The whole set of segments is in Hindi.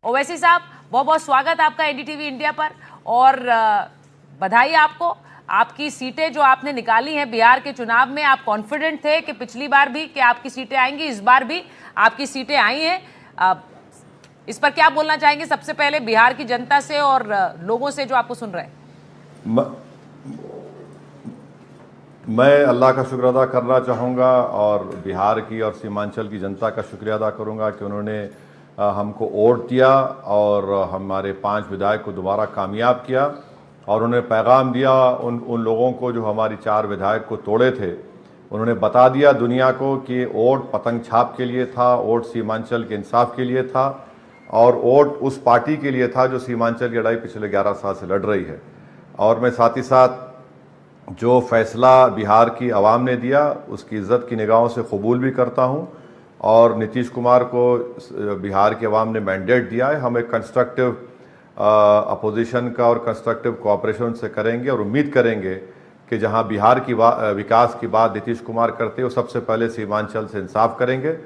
ओवैसी साहब, बहुत बहुत स्वागत आपका एनडीटीवी इंडिया पर। और बधाई आपको, आपकी सीटें जो आपने निकाली हैं बिहार के चुनाव में, आप कॉन्फिडेंट थे कि पिछली बार भी कि आपकी सीटें आएंगी, इस बार भी आपकी सीटें आई हैं। इस पर क्या बोलना चाहेंगे सबसे पहले बिहार की जनता से और लोगों से जो आपको सुन रहे हैं? मैं अल्लाह का शुक्र अदा करना चाहूँगा और बिहार की और सीमांचल की जनता का शुक्रिया अदा करूँगा कि उन्होंने हमको वोट दिया और हमारे 5 विधायक को दोबारा कामयाब किया। और उन्हें पैगाम दिया उन लोगों को जो हमारी 4 विधायक को तोड़े थे। उन्होंने बता दिया दुनिया को कि वोट पतंग छाप के लिए था, वोट सीमांचल के इंसाफ के लिए था और वोट उस पार्टी के लिए था जो सीमांचल की लड़ाई पिछले 11 साल से लड़ रही है। और मैं साथ ही साथ जो फैसला बिहार की आवाम ने दिया उसकी इज़्ज़त की निगाहों से कबूल भी करता हूं। और नीतीश कुमार को बिहार की आवाम ने मैंडेट दिया है, हम एक कंस्ट्रक्टिव अपोजिशन का और कंस्ट्रक्टिव कोऑपरेशन से करेंगे और उम्मीद करेंगे कि जहां बिहार की विकास की बात नीतीश कुमार करते हो, सबसे पहले सीमांचल से इंसाफ करेंगे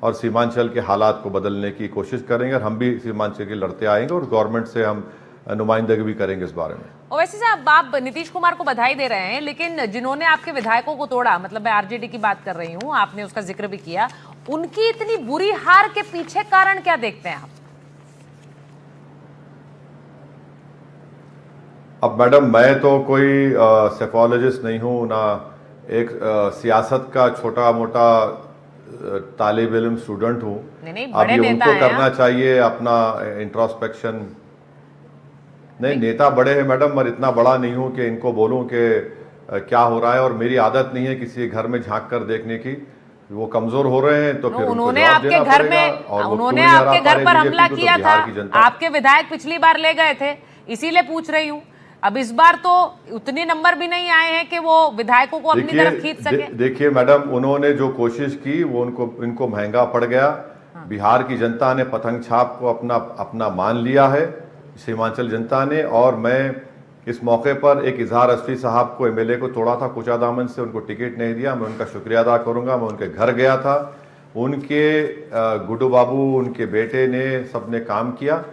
और सीमांचल के हालात को बदलने की कोशिश करेंगे। और हम भी सीमांचल के लड़ते आएंगे और गवर्नमेंट से हम नुमाइंदगी भी करेंगे इस बारे में। ओवैसी साहब, आप नीतीश कुमार को बधाई दे रहे हैं, लेकिन जिन्होंने आपके विधायकों को तोड़ा, मतलब मैं आरजेडी की बात कर रही हूं, आपने उसका जिक्र भी किया, उनकी इतनी बुरी हार के पीछे कारण क्या देखते हैं आप? अब मैडम, मैं तो कोई साइकोलॉजिस्ट नहीं हूं, ना एक सियासत का छोटा मोटा तालिब इल्म स्टूडेंट हूं। अब ये उनको करना चाहिए अपना इंट्रोस्पेक्शन। नहीं, नेता बड़े हैं मैडम, मैं इतना बड़ा नहीं हूं कि इनको बोलूं कि क्या हो रहा है। और मेरी आदत नहीं है किसी घर में झांक कर देखने की। वो कमजोर हो रहे हैं तो फिर उन्होंने आपके घर में, उन्होंने आपके घर पर हमला किया था, आपके विधायक पिछली बार ले गए थे, इसीलिए पूछ रही हूँ। अब इस बार तो उतने नंबर भी नहीं आए हैं कि वो विधायकों को अपनी तरफ खींच सके। देखिए मैडम, उन्होंने जो कोशिश की वो इनको महंगा पड़ गया। बिहार की जनता ने पतंग छाप को अपना मान लिया है, सीमांचल जनता ने। और मैं इस मौके पर एक इजहार असफी साहब को, एमएलए को तोड़ा था कुचा दामन से, उनको टिकट नहीं दिया। मैं उनका शुक्रिया अदा करूंगा। मैं उनके घर गया था, उनके गुड्डू बाबू, उनके बेटे ने, सबने काम किया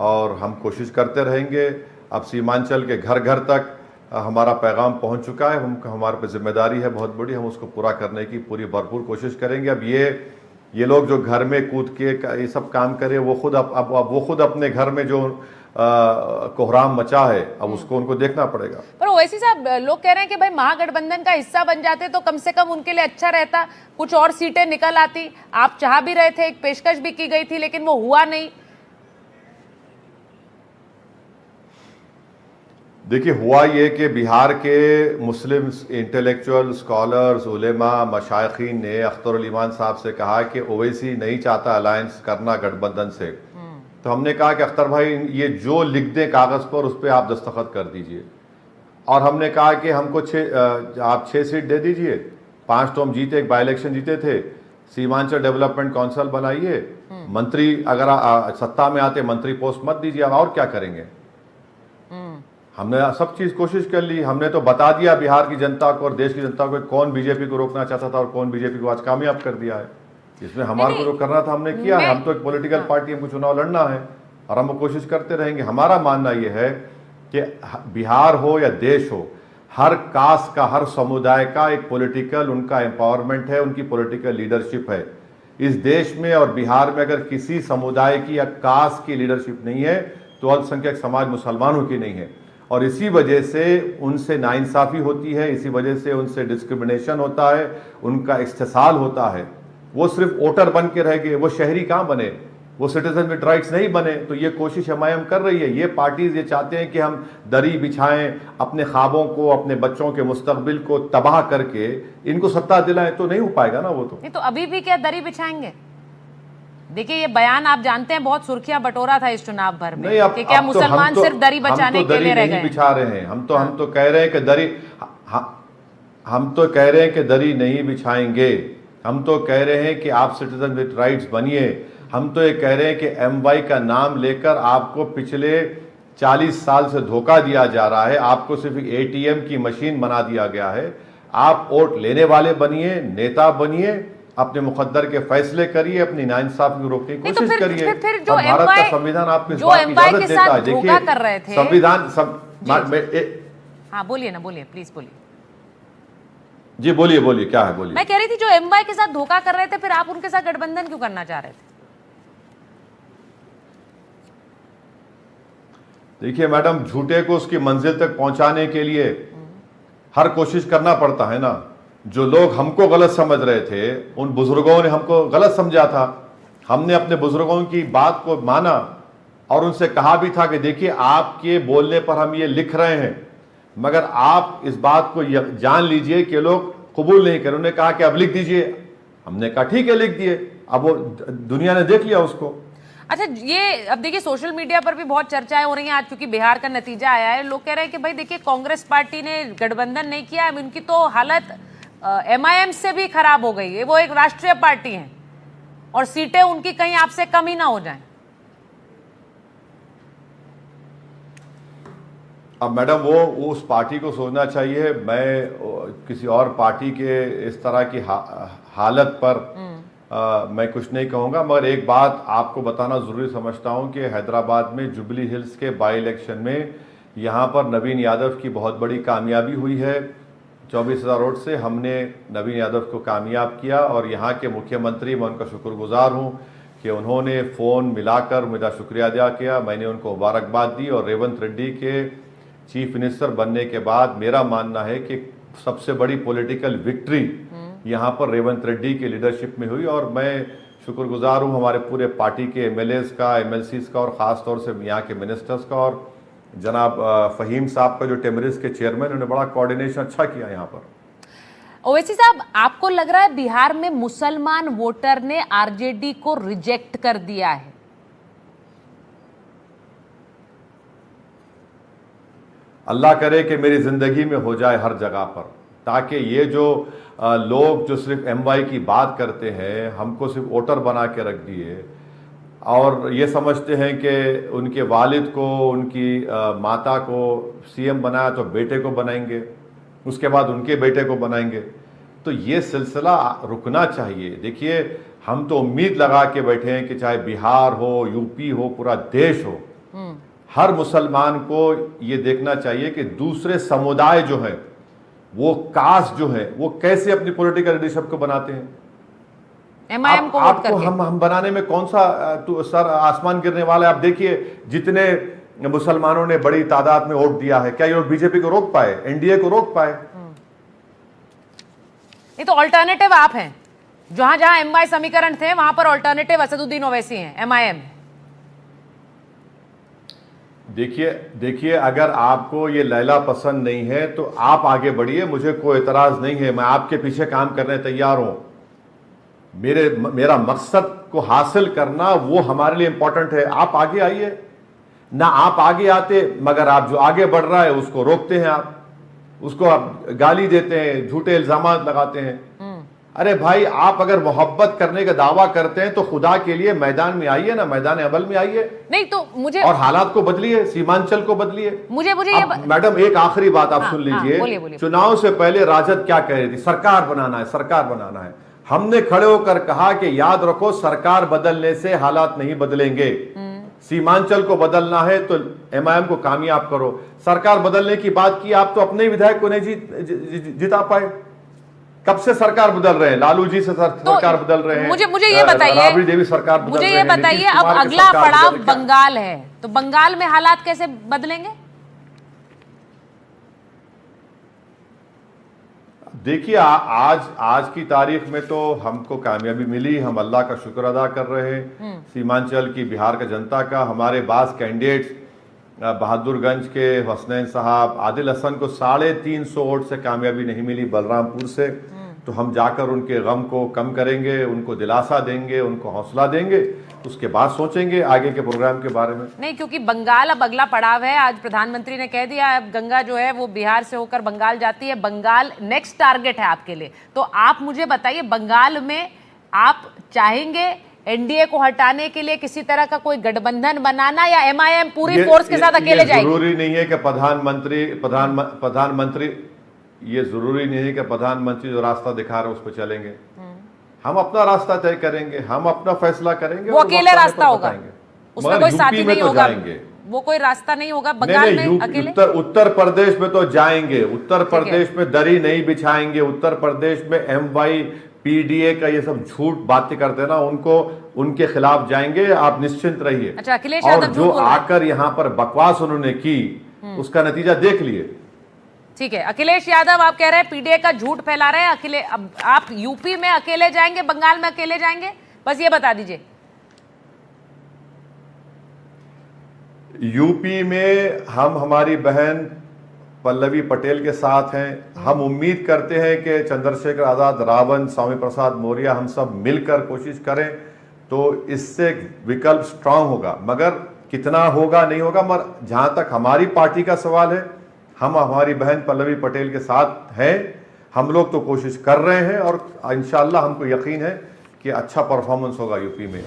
और हम कोशिश करते रहेंगे। अब सीमांचल के घर घर तक हमारा पैगाम पहुंच चुका है, हमारे पर जिम्मेदारी है बहुत बड़ी, हम उसको पूरा करने की पूरी भरपूर कोशिश करेंगे। अब ये लोग जो घर में कूद के ये सब काम करे, वो खुद अपने घर में जो कोहराम मचा है, अब उसको उनको देखना पड़ेगा। पर ओवैसी साहब, लोग कह रहे हैं कि भाई महागठबंधन का हिस्सा बन जाते तो कम से कम उनके लिए अच्छा रहता, कुछ और सीटें निकल आती। आप चाह भी रहे थे, एक पेशकश भी की गई थी, लेकिन वो हुआ नहीं। देखिए, हुआ ये कि बिहार के मुस्लिम इंटेलेक्चुअल स्कॉलर्स, उलेमा, मशाइखीन ने अख्तर उल ईमान साहब से कहा कि ओवैसी नहीं चाहता अलायंस करना गठबंधन से। तो हमने कहा कि अख्तर भाई, ये जो लिख दें कागज़ पर उस पर आप दस्तखत कर दीजिए। और हमने कहा कि हमको आप 6 सीट दे दीजिए, 5 तो हम जीते, एक बाई इलेक्शन जीते थे। सीमांचल डेवलपमेंट काउंसिल बनाइए, मंत्री अगर सत्ता में आते मंत्री पोस्ट मत दीजिए, अब और क्या करेंगे। हमने सब चीज कोशिश कर ली। हमने तो बता दिया बिहार की जनता को और देश की जनता को कौन बीजेपी को रोकना चाहता था और कौन बीजेपी को आज कामयाब कर दिया है। इसमें हमारे को जो करना था हमने किया है। हम तो एक पॉलिटिकल पार्टी, हमको चुनाव लड़ना है और हम कोशिश करते रहेंगे। हमारा मानना यह है कि बिहार हो या देश हो, हर कास्ट का, हर समुदाय का एक पॉलिटिकल उनका एम्पावरमेंट है, उनकी पॉलिटिकल लीडरशिप है इस देश में। और बिहार में अगर किसी समुदाय की या कास्ट की लीडरशिप नहीं है तो अल्पसंख्यक समाज मुसलमानों की नहीं है। और इसी वजह से उनसे नाइंसाफ़ी होती है, इसी वजह से उनसे डिस्क्रिमिनेशन होता है, उनका इस्तेसाल होता है। वो सिर्फ वोटर बन के रह गए, वो शहरी कहाँ बने, वो सिटीजन विद राइट्स नहीं बने। तो ये कोशिश एमआईएम कर रही है। ये पार्टीज ये चाहते हैं कि हम दरी बिछाएं, अपने ख्वाबों को, अपने बच्चों के मुस्तकबिल को तबाह करके इनको सत्ता दिलाएं, तो नहीं हो पाएगा ना वो। तो नहीं, तो अभी भी क्या दरी बिछाएंगे? देखिए, ये बयान आप जानते हैं बहुत सुर्खियां बटोरा था इस चुनाव भर में कि क्या मुसलमान सिर्फ दरी बचाने के लिए रह गए। बिछा रहे हैं हम तो कह रहे हैं कि दरी, हम तो कह रहे हैं कि दरी नहीं बिछाएंगे। हम तो कह रहे हैं कि आप सिटीजन विद राइट्स बनिए। हम तो ये कह रहे हैं कि एमवाई का नाम लेकर आपको पिछले 40 साल से धोखा दिया जा रहा है। आपको सिर्फ एटीएम की मशीन बना दिया गया है। आप वोट लेने वाले बनिए, नेता बनिए अपने मुकद्दर के फैसले करिए, अपनी नाइंसाफी को रोकने की नहीं तो कोशिश फिर करिए। जो और भारत का एमवाई संविधान आपको इस जो बात की एमवाई इजाजत के देता साथ है। धोखा कर रहे थे, संविधान हाँ बोलिए ना, बोलिए प्लीज बोलिए। जी बोलिए बोलिए, क्या है बोलिए। मैं कह रही थी जो एमवाई के साथ धोखा कर रहे थे, फिर आप उनके साथ गठबंधन क्यों करना चाह रहे थे? देखिए मैडम, झूठे को उसकी मंजिल तक पहुंचाने के लिए हर कोशिश करना पड़ता है ना। जो लोग हमको गलत समझ रहे थे, उन बुजुर्गों ने हमको गलत समझा था। हमने अपने बुजुर्गों की बात को माना और उनसे कहा भी था कि देखिए आपके बोलने पर हम ये लिख रहे हैं, मगर आप इस बात को जान लीजिए कि लोग कबूल नहीं करें। उन्होंने कहा कि अब लिख दीजिए। हमने कहा ठीक है लिख दिए। अब वो दुनिया ने देख लिया उसको। अच्छा, ये अब देखिए सोशल मीडिया पर भी बहुत चर्चाएं हो रही हैं आज, क्योंकि बिहार का नतीजा आया है। लोग कह रहे हैं कि भाई देखिए कांग्रेस पार्टी ने गठबंधन नहीं किया, अब उनकी तो हालत एमआईएम से भी खराब हो गई है। वो एक राष्ट्रीय पार्टी है और सीटें उनकी कहीं आपसे कम ही ना हो जाएं। अब मैडम वो उस पार्टी को सोचना चाहिए। मैं किसी और पार्टी के इस तरह की हालत पर मैं कुछ नहीं कहूँगा, मगर एक बात आपको बताना ज़रूरी समझता हूँ कि हैदराबाद में जुबली हिल्स के बाई इलेक्शन में यहाँ पर नवीन यादव की बहुत बड़ी कामयाबी हुई है। 24,000 वोट से हमने नवीन यादव को कामयाब किया और यहाँ के मुख्यमंत्री, मैं उनका शुक्रगुजार हूँ कि उन्होंने फ़ोन मिलाकर मेरा शुक्रिया अदा किया। मैंने उनको मुबारकबाद दी और रेवंत रेड्डी के चीफ मिनिस्टर बनने के बाद मेरा मानना है कि सबसे बड़ी पॉलिटिकल विक्ट्री यहाँ पर रेवंत रेड्डी के लीडरशिप में हुई। और मैं शुक्रगुजार हूँ हमारे पूरे पार्टी के एमएलएस का, एमएलसीज का और ख़ास तौर से यहाँ के मिनिस्टर्स का और जनाब फ़हीम साहब का जो टेमरिस के चेयरमैन, उन्होंने बड़ा कोऑर्डिनेशन अच्छा किया यहाँ पर। ओवैसी साहब, आपको लग रहा है बिहार में मुसलमान वोटर ने आरजेडी को रिजेक्ट कर दिया है? अल्लाह करे कि मेरी ज़िंदगी में हो जाए हर जगह पर, ताकि ये जो लोग जो सिर्फ एमवाई की बात करते हैं, हमको सिर्फ वोटर बना के रख दिए और ये समझते हैं कि उनके वालिद को, उनकी माता को सीएम बनाया तो बेटे को बनाएंगे, उसके बाद उनके बेटे को बनाएंगे। तो ये सिलसिला रुकना चाहिए। देखिए, हम तो उम्मीद लगा के बैठे हैं कि चाहे बिहार हो, यूपी हो, पूरा देश हो, हर मुसलमान को ये देखना चाहिए कि दूसरे समुदाय जो है, वो कास्ट जो है, वो कैसे अपनी पॉलिटिकल लीडरशिप को बनाते हैं। एमआईएम को वोट करके हम बनाने में कौन सा सर आसमान गिरने वाला है। आप देखिए जितने मुसलमानों ने बड़ी तादाद में वोट दिया है, क्या ये बीजेपी को रोक पाए, एनडीए को रोक पाए? ये तो ऑल्टरनेटिव आप हैं। जहां जहां एमवाई समीकरण थे वहां पर ऑल्टरनेटिव असदुद्दीन ओवैसी हैं, एमआईएम। देखिए अगर आपको ये लैला पसंद नहीं है तो आप आगे बढ़िए, मुझे कोई एतराज नहीं है। मैं आपके पीछे काम करने तैयार हूं। मेरा मकसद को हासिल करना वो हमारे लिए इंपॉर्टेंट है। आप आगे आइए ना। आप आगे आते, मगर आप जो आगे बढ़ रहा है उसको रोकते हैं, आप उसको आप गाली देते हैं, झूठे इल्जाम लगाते हैं। अरे भाई, आप अगर मोहब्बत करने का दावा करते हैं तो खुदा के लिए मैदान में आइए ना, मैदान अमल में आइए। नहीं तो मुझे और हालात को बदलिए, सीमांचल को बदलिए। मुझे मैडम एक आखिरी बात आप सुन लीजिए। चुनाव से पहले राजद क्या कह रही थी? सरकार बनाना है, सरकार बनाना है। हमने खड़े होकर कहा कि याद रखो, सरकार बदलने से हालात नहीं बदलेंगे। सीमांचल को बदलना है तो एमआईएम को कामयाब करो। सरकार बदलने की बात की, आप तो अपने विधायक को नहीं जिता पाए। कब से सरकार बदल रहे हैं? लालू जी से सरकार बदल रहे हैं। मुझे ये बताइए, राबड़ी देवी सरकार बदल रहे हैं। मुझे ये बताइए, अब अगला पड़ाव बंगाल है, तो बंगाल में हालात कैसे बदलेंगे? देखिए, आज की तारीख में तो हमको कामयाबी मिली, हम अल्लाह का शुक्र अदा कर रहे हैं। सीमांचल की, बिहार का जनता का। हमारे बास कैंडिडेट्स बहादुरगंज के हसनैन साहब, आदिल हसन को 350 वोट से कामयाबी नहीं मिली बलरामपुर से। तो हम जाकर उनके गम को कम करेंगे, उनको दिलासा देंगे, उनको हौसला देंगे। उसके बाद सोचेंगे आगे के प्रोग्राम के बारे में। नहीं, क्योंकि बंगाल अब अगला पड़ाव है। आज प्रधानमंत्री ने कह दिया अब गंगा जो है वो बिहार से होकर बंगाल जाती है। बंगाल नेक्स्ट टारगेट है आपके लिए। तो आप मुझे बताइए, बंगाल में आप चाहेंगे एनडीए को हटाने के लिए किसी तरह का कोई गठबंधन बनाना, या एमआईएम पूरी फोर्स के साथ अकेले जाएगी? जरूरी नहीं है कि प्रधानमंत्री ये जरूरी नहीं है कि प्रधानमंत्री जो रास्ता दिखा रहे हैं उस पर चलेंगे। हम अपना रास्ता तय करेंगे, हम अपना फैसला करेंगे। वो और अकेले वक्त आने रास्ता पर होगा, बताएंगे। उसमें मगर कोई यूपी साथी में नहीं तो होगा, जाएंगे। वो कोई रास्ता नहीं होगा बंगाल में अकेले। उत्तर प्रदेश में तो जाएंगे, उत्तर प्रदेश में दरी नहीं बिछाएंगे। उत्तर प्रदेश में MY PDA का ये सब झूठ बातें करते हैं ना, उनको उनके खिलाफ जाएंगे, आप निश्चिंत रहिए। अच्छा, अखिलेश और यादव जो झूठ बोल रहे हैं। आकर यहाँ पर बकवास उन्होंने की, उसका नतीजा देख लिए। ठीक है, अखिलेश यादव आप कह रहे हैं PDA का झूठ फैला रहे हैं। अब आप यूपी में अकेले जाएंगे, बंगाल में अकेले जाएंगे, बस ये बता दीजिए। यूपी में हम हमारी बहन पल्लवी पटेल के साथ हैं। हम उम्मीद करते हैं कि चंद्रशेखर आजाद, रावण, स्वामी प्रसाद मौर्य, हम सब मिलकर कोशिश करें तो इससे विकल्प स्ट्रांग होगा। मगर कितना होगा नहीं होगा, मगर जहां तक हमारी पार्टी का सवाल है, हम हमारी बहन पल्लवी पटेल के साथ हैं। हम लोग तो कोशिश कर रहे हैं और इंशाल्लाह हमको यकीन है कि अच्छा परफॉर्मेंस होगा यूपी में।